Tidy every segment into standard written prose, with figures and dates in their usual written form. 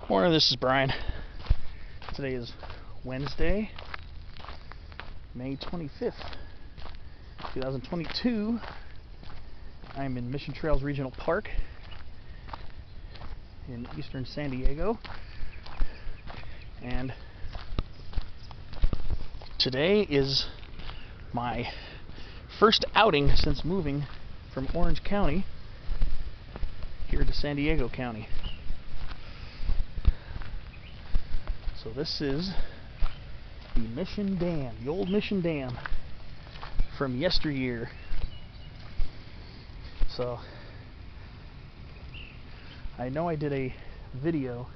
Morning, this is Brian. Today is Wednesday, May 25th, 2022. I'm in Mission Trails Regional Park in eastern San Diego, and today is my first outing since moving from Orange County here to San Diego County. So this is the Mission Dam, the old Mission Dam from yesteryear. So I know I did a video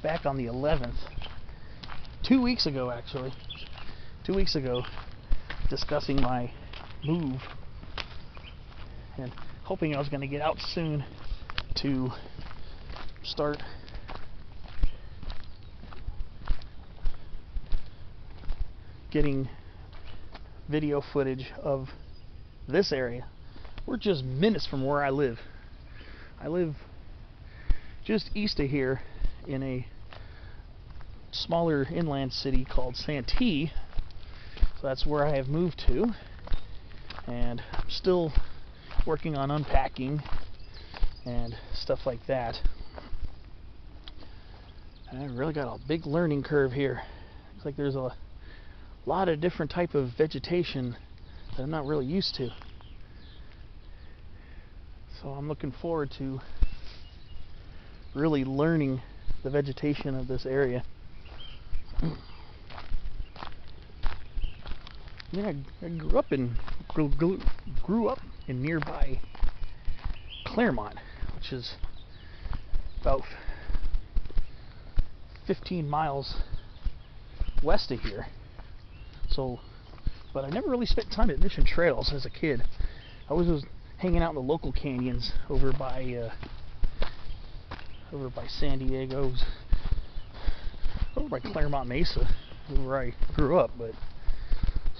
back on the 11th, 2 weeks ago actually, 2 weeks ago, discussing my move and hoping I was going to get out soon to start getting video footage of this area. We're just minutes from where I live. I live just east of here in a smaller inland city called Santee. So that's where I have moved to, and I'm still working on unpacking and stuff like that. And I really got a big learning curve here. Looks like there's a lot of different type of vegetation that I'm not really used to. So I'm looking forward to really learning the vegetation of this area. I mean, I grew up in nearby Claremont, which is about 15 miles west of here. So, but I never really spent time at Mission Trails as a kid. I always was hanging out in the local canyons over by San Diego's, over by Claremont Mesa, where I grew up. But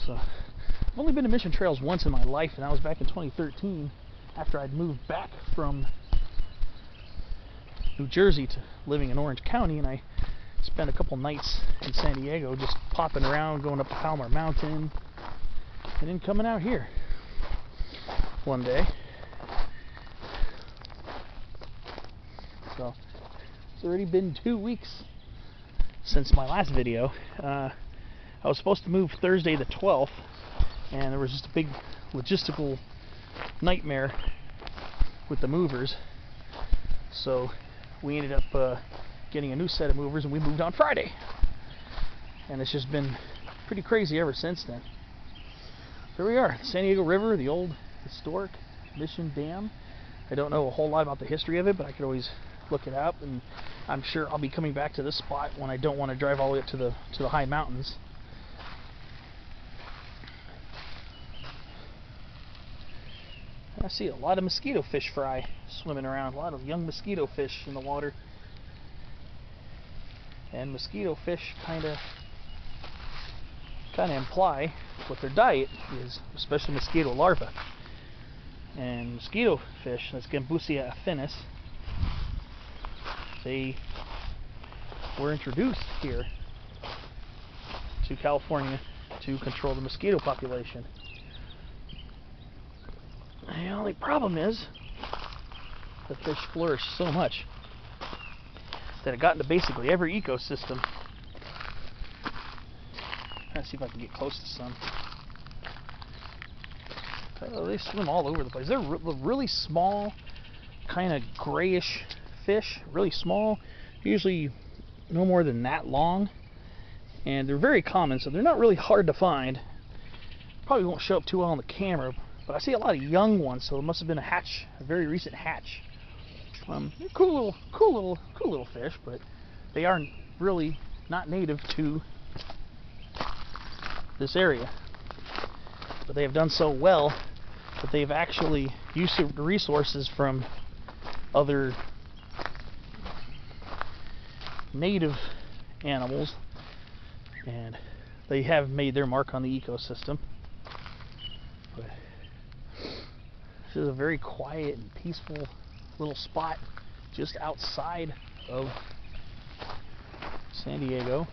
so I've only been to Mission Trails once in my life, and that was back in 2013 after I'd moved back from New Jersey to living in Orange County, and I spent a couple nights in San Diego just popping around, going up to Powell Mountain, and then coming out here one day. So it's already been 2 weeks since my last video. I was supposed to move Thursday the 12th, and there was just a big logistical nightmare with the movers. So we ended up getting a new set of movers, and we moved on Friday. And it's just been pretty crazy ever since then. Here we are, the San Diego River, the old historic Mission Dam. I don't know a whole lot about the history of it, but I could always look it up, and I'm sure I'll be coming back to this spot when I don't want to drive all the way up to the high mountains. I see a lot of mosquito fish fry swimming around, a lot of young mosquito fish in the water. And mosquito fish kind of imply what their diet is, especially mosquito larvae. And mosquito fish, that's Gambusia affinis, they were introduced here to California to control the mosquito population. The only problem is the fish flourish so much that it got into basically every ecosystem. Let's see if I can get close to some. Oh, they swim all over the place. They're really small, kind of grayish fish, really small, usually no more than that long, and they're very common, so they're not really hard to find. Probably won't show up too well on the camera, but I see a lot of young ones, so it must have been a hatch, a very recent hatch. They're cool little fish, but they are really not native to this area. But they have done so well that they've actually used the resources from other native animals, and they have made their mark on the ecosystem. But this is a very quiet and peaceful little spot just outside of San Diego.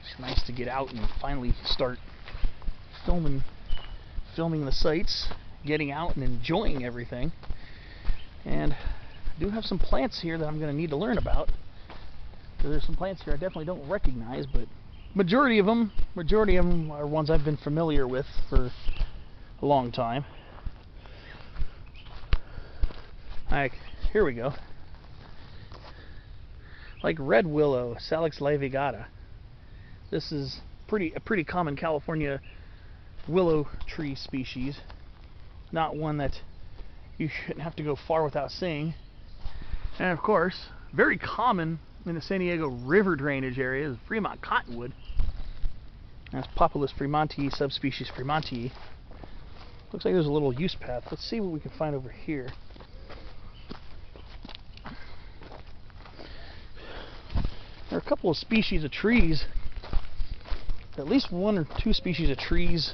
It's nice to get out and finally start filming the sights, getting out and enjoying everything. And I do have some plants here that I'm going to need to learn about. There's some plants here I definitely don't recognize, but majority of them are ones I've been familiar with for a long time. Like, here we go. Like red willow, Salix laevigata. This is a pretty common California willow tree species. Not one that you shouldn't have to go far without seeing. And of course, very common in the San Diego river drainage area is Fremont cottonwood. That's Populus fremontii, subspecies fremontii. Looks like there's a little use path. Let's see what we can find over here. There are a couple of species of trees, at least one or two species of trees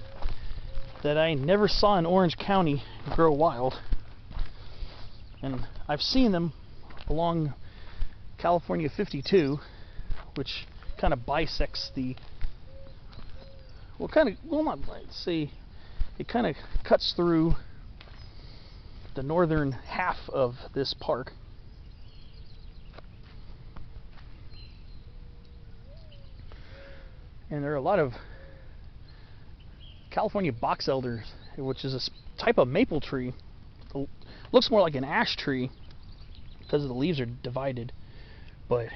that I never saw in Orange County grow wild. And I've seen them along California 52, which kind of bisects the, it kind of cuts through the northern half of this park. And there are a lot of California box elders, which is a type of maple tree. It looks more like an ash tree because the leaves are divided, but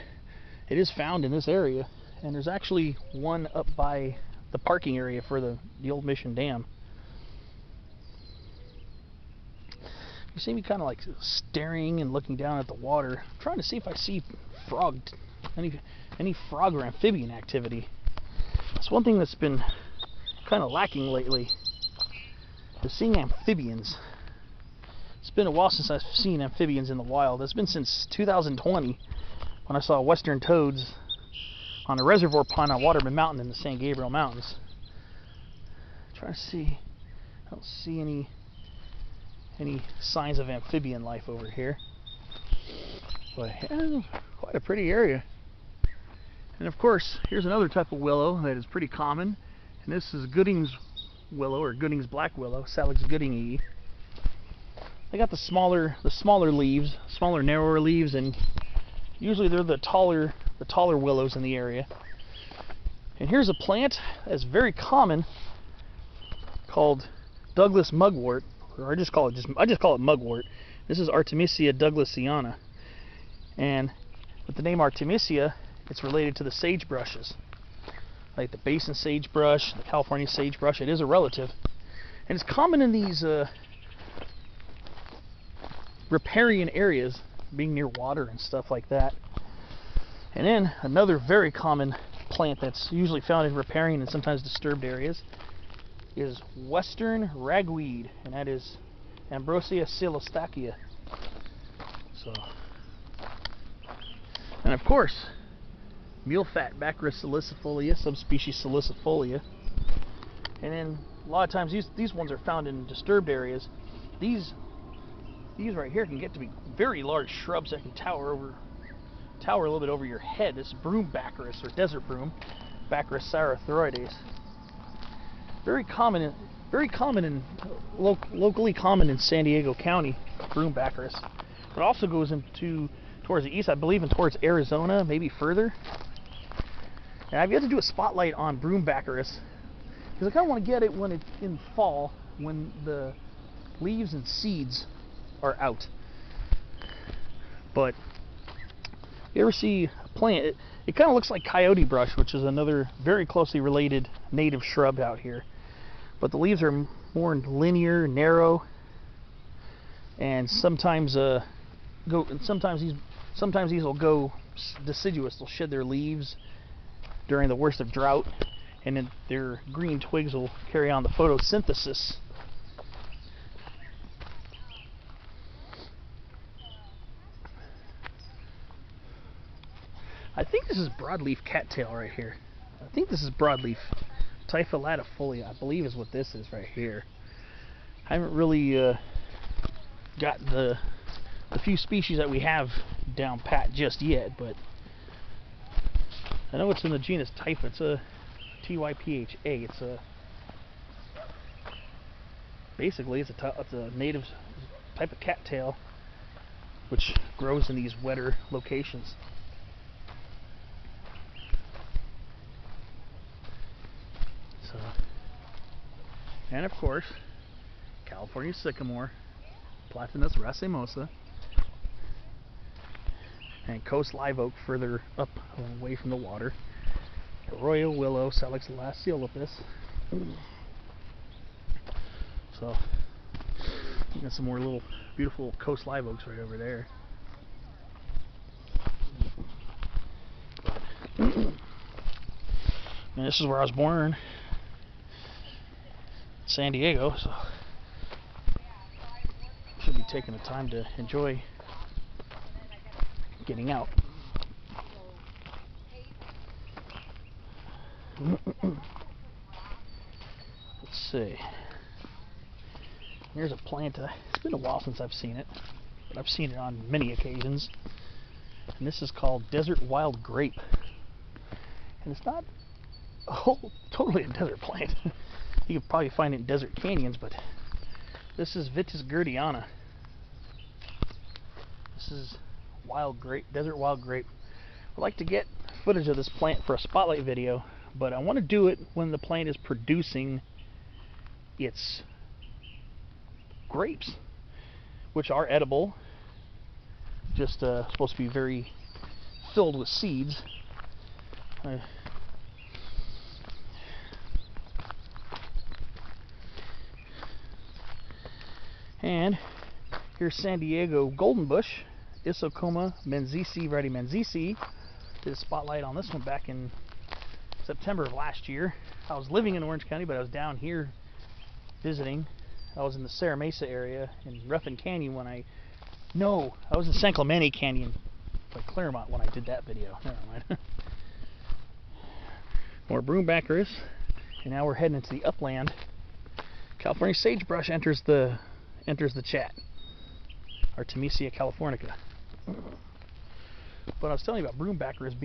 it is found in this area. And there's actually one up by the parking area for the old Mission Dam. You see me kind of like staring and looking down at the water, trying to see if I see any frog or amphibian activity. That's one thing that's been kind of lacking lately, is seeing amphibians. It's been a while since I've seen amphibians in the wild. It's been since 2020 when I saw western toads on a reservoir pond on Waterman Mountain in the San Gabriel Mountains. I'm trying to see, I don't see any signs of amphibian life over here. But yeah, quite a pretty area. And of course, here's another type of willow that is pretty common, and this is Gooding's willow, or Gooding's black willow, Salix goodingii. They got the smaller leaves, smaller, narrower leaves, and usually they're the taller willows in the area. And here's a plant that's very common called Douglas mugwort, or I just call it mugwort. This is Artemisia douglasiana, and with the name Artemisia, it's related to the sagebrushes, like the basin sagebrush, the California sagebrush. It is a relative, and it's common in these riparian areas, being near water and stuff like that. And then another very common plant that's usually found in riparian and sometimes disturbed areas is western ragweed, and that is Ambrosia silostachya. So, and of course, mule fat, Baccharis salicifolia, subspecies salicifolia. And then a lot of times these ones are found in disturbed areas. These right here can get to be very large shrubs that can tower a little bit over your head. This broom Baccharis, or desert broom, Baccharis sarothyroides. Locally common in San Diego County, broom Baccharis. It also goes towards the east, I believe, and towards Arizona, maybe further. And I've yet to do a spotlight on broom Baccharis because I kind of want to get it when it's in fall, when the leaves and seeds are out. But you ever see a plant? It kind of looks like coyote brush, which is another very closely related native shrub out here. But the leaves are more linear, narrow, and sometimes these will go deciduous. They'll shed their leaves during the worst of drought, and then their green twigs will carry on the photosynthesis. I think this is broadleaf cattail right here. I think this is broadleaf Typha latifolia, I believe is what this is right here. I haven't really got the few species that we have down pat just yet, but I know it's in the genus Typha. It's a Typha. It's a basically it's a native type of cattail which grows in these wetter locations. So, and of course, California sycamore, Platanus racemosa, and coast live oak further up away from the water, arroyo willow, Salix lacciolipus. So, you got some more little beautiful coast live oaks right over there. And this is where I was born, San Diego, so should be taking the time to enjoy getting out. Let's see. Here's a plant. It's been a while since I've seen it, but I've seen it on many occasions. And this is called desert wild grape. And it's not totally a desert plant. You could probably find it in desert canyons, but this is Vitis gerdiana. This is wild grape, desert wild grape. I'd like to get footage of this plant for a spotlight video, but I want to do it when the plant is producing its grapes, which are edible, just supposed to be very filled with seeds. And here's San Diego golden bush, Isocoma menziesii, variety menziesii. Did a spotlight on this one back in September of last year. I was living in Orange County, but I was down here visiting. I was in the Serra Mesa area in Ruffin Canyon when I was in San Clemente Canyon by Claremont when I did that video. Never mind. More broombaccharis, and now we're heading into the upland. California sagebrush enters the chat. Artemisia californica. But I was telling you about broombaccharis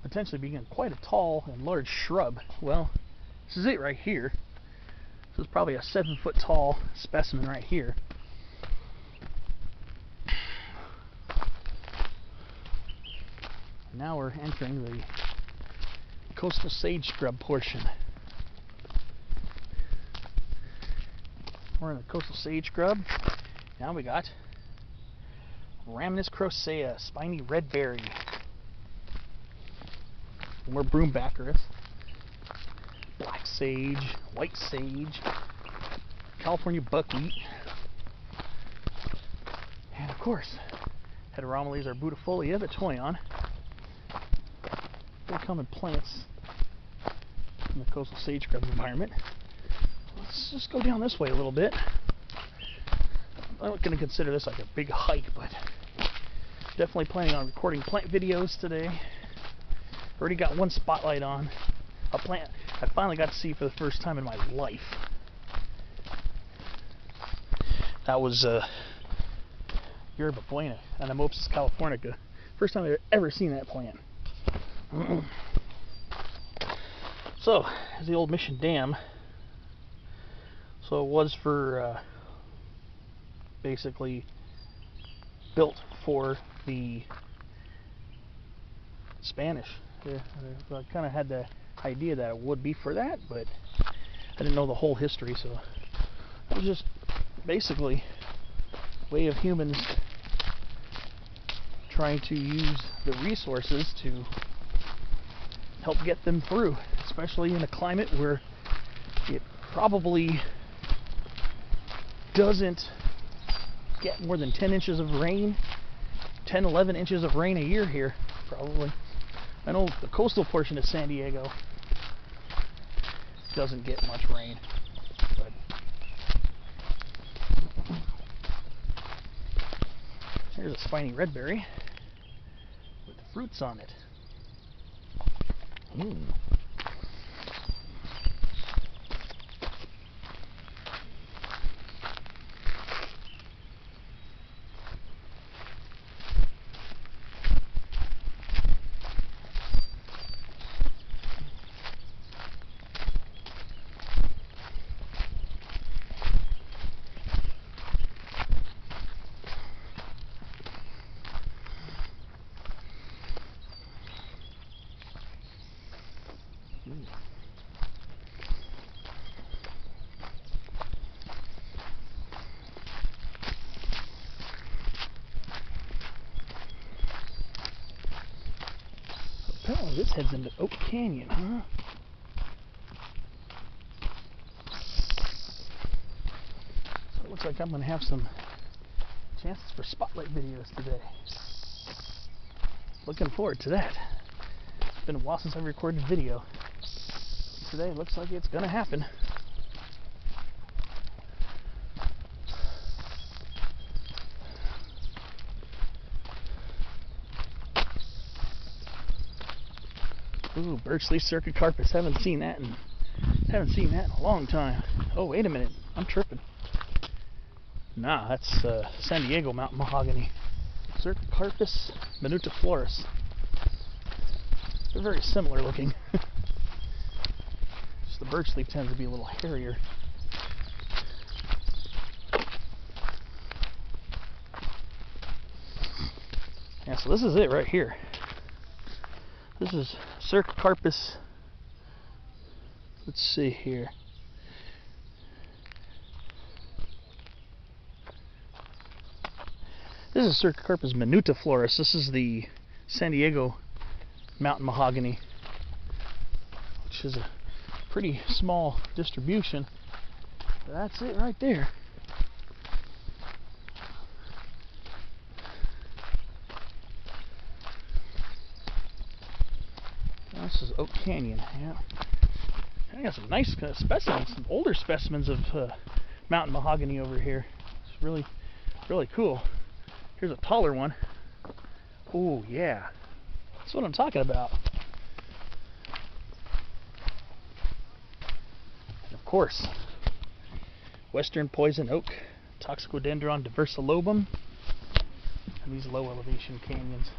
potentially being quite a tall and large shrub. Well, this is it right here. This is probably a 7-foot tall specimen right here. Now we're entering the coastal sage scrub portion. We're in the coastal sage scrub. Now we got Rhamnus crocea, spiny red berry. More broombaccharis, black sage, white sage, California buckwheat, and of course, Heteromeles arbutifolia, the toyon. They come in plants in the coastal sage scrub environment. Let's just go down this way a little bit. I'm not going to consider this like a big hike, but definitely planning on recording plant videos today. Already got one spotlight on a plant I finally got to see for the first time in my life. That was Yerba Buena, Anemopsis californica. First time I've ever seen that plant. So, here's the old Mission Dam. So it was for basically built for the Spanish. Yeah, I kind of had the idea that it would be for that, but I didn't know the whole history, so it was just basically a way of humans trying to use the resources to help get them through, especially in a climate where it probably doesn't get more than 10 inches of rain, 10, 11 inches of rain a year here, probably. I know the coastal portion of San Diego doesn't get much rain, but here's a spiny red berry with fruits on it. Oh, this heads into Oak Canyon, huh? So it looks like I'm going to have some chances for spotlight videos today. Looking forward to that. It's been a while since I recorded video. Today it looks like it's going to happen. Ooh, birch leaf circuit carpus. Haven't seen that in a long time. Oh, wait a minute. I'm tripping. Nah, that's San Diego mountain mahogany. Circuit carpus minutiflorus. They're very similar looking. Just the birch leaf tends to be a little hairier. Yeah, so this is it right here. This is Circa carpus. Let's see here. This is Circa carpus minutiflorus. This is the San Diego mountain mahogany, which is a pretty small distribution. But that's it right there. This is Oak Canyon. Yeah, I got some nice specimens, some older specimens of mountain mahogany over here. It's really, really cool. Here's a taller one. Oh yeah, that's what I'm talking about. And of course, Western poison oak, Toxicodendron diversilobum, and these low elevation canyons.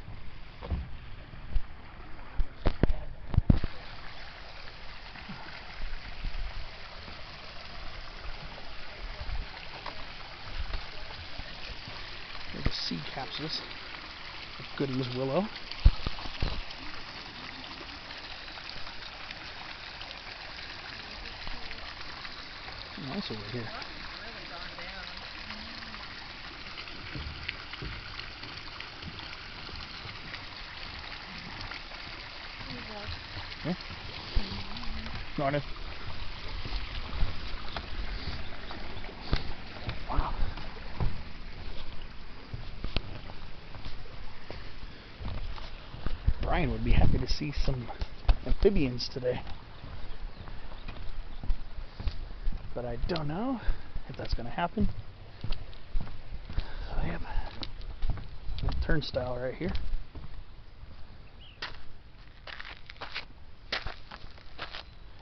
The seed capsules of Gooding's willow. Nice over here. Yeah. Morning. Wow. Brian would be happy to see some amphibians today, but I don't know if that's going to happen. So I have a turnstile right here.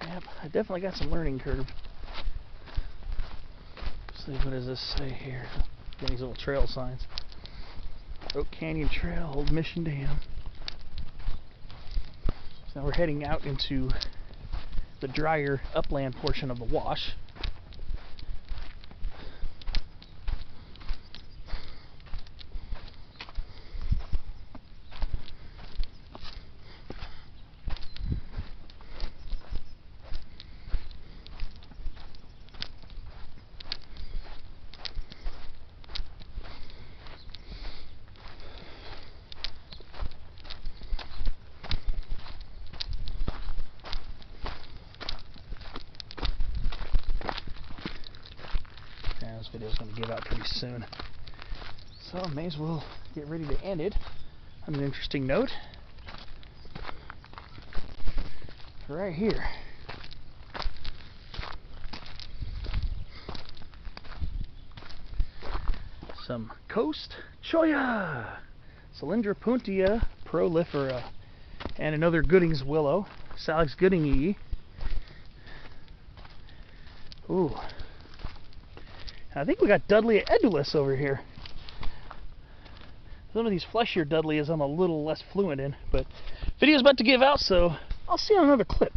Yep, I definitely got some learning curve. Let's see, what does this say here? Got these little trail signs. Oak Canyon Trail, Old Mission Dam. Now we're heading out into the drier upland portion of the wash. This video is going to give out pretty soon, so I may as well get ready to end it on an interesting note. Right here. Some Coast Cholla, Cylindropuntia prolifera, and another Gooding's willow, Salix goodingi. Ooh. I think we got Dudley edulis over here. Some of these fleshier Dudleys I'm a little less fluent in, but video's about to give out, so I'll see you on another clip.